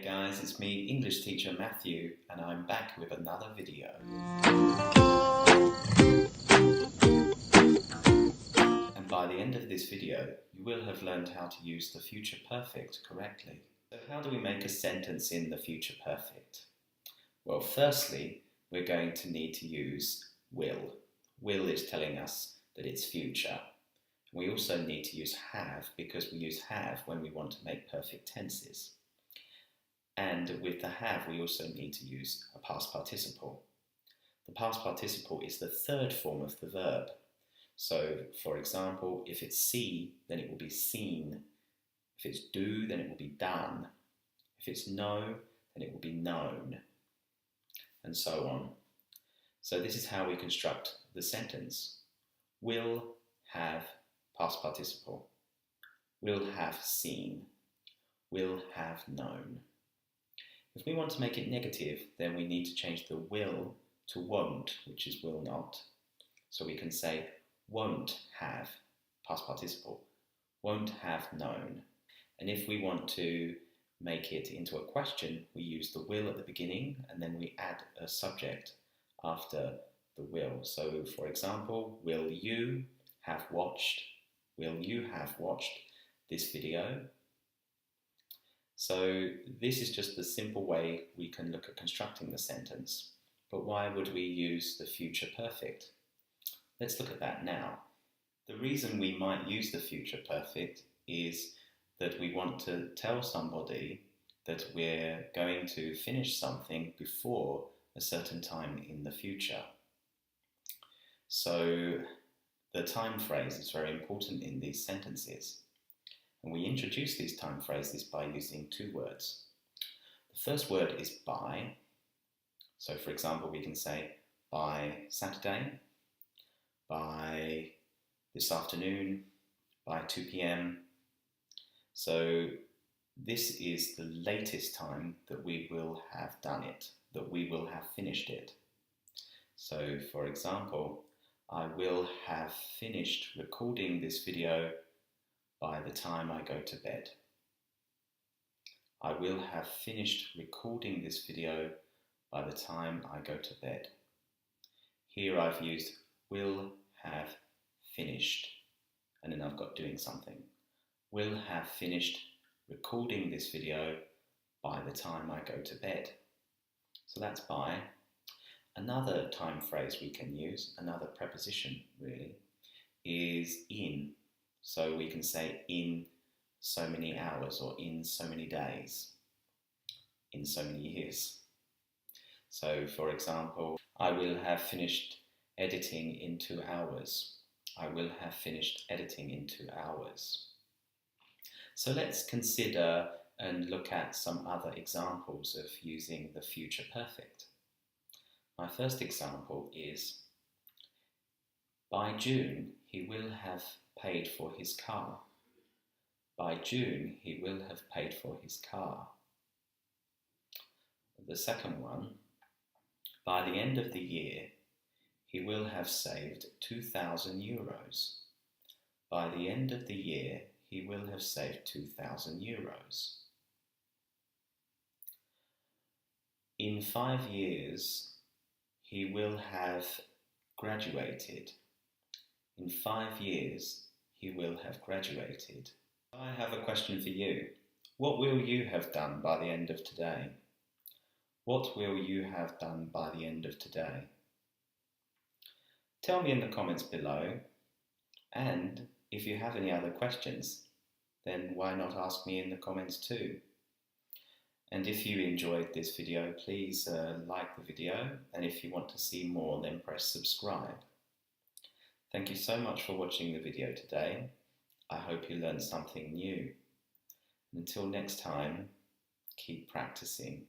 guys, it's me, English teacher Matthew, and I'm back with another video. And by the end of this video, you will have learned how to use the future perfect correctly. So how do we make a sentence in the future perfect? Well, firstly, we're going to need to use will. Will is telling us that it's future. We also need to use have because we use have when we want to make perfect tenses. And with the have, we also need to use a past participle. The past participle is the third form of the verb. So, for example, if it's see, then it will be seen. If it's do, then it will be done. If it's know, then it will be known. And so on. So this is how we construct the sentence. Will have past participle. Will have seen. Will have known. If we want to make it negative, then we need to change the will to won't, which is will not. So we can say won't have past participle. Won't have known. And if we want to make it into a question, we use the will at the beginning and then we add a subject after the will. So for example, will you have watched this video? So this is just the simple way we can look at constructing the sentence. But why would we use the future perfect? Let's look at that now. The reason we might use the future perfect is that we want to tell somebody that we're going to finish something before a certain time in the future. So the time phrase is very important in these sentences. And we introduce these time phrases by using two words. The first word is by. So for example, we can say by Saturday, by this afternoon, by 2 p.m. So this is the latest time that we will have done it, that we will have finished it. So for example, I will have finished recording this video by the time I go to bed. I will have finished recording this video by the time I go to bed. Here I've used will have finished, and then I've got doing something. Will have finished recording this video by the time I go to bed. So that's by. Another time phrase we can use, another preposition really, is in. So we can say in so many hours or in so many days, in so many years. So for example, I will have finished editing in 2 hours. I will have finished editing in 2 hours. So let's consider and look at some other examples of using the future perfect. My first example is, by June he will have paid for his car. By June he will have paid for his car. The second one, by the end of the year he will have saved 2,000 euros. By the end of the year he will have saved 2,000 euros. In 5 years he will have graduated. In 5 years he will have graduated. I have a question for you. What will you have done by the end of today? What will you have done by the end of today? Tell me in the comments below, and if you have any other questions, then why not ask me in the comments too? And if you enjoyed this video, please like the video, and if you want to see more, then press subscribe. Thank you so much for watching the video today. I hope you learned something new. Until next time, keep practicing.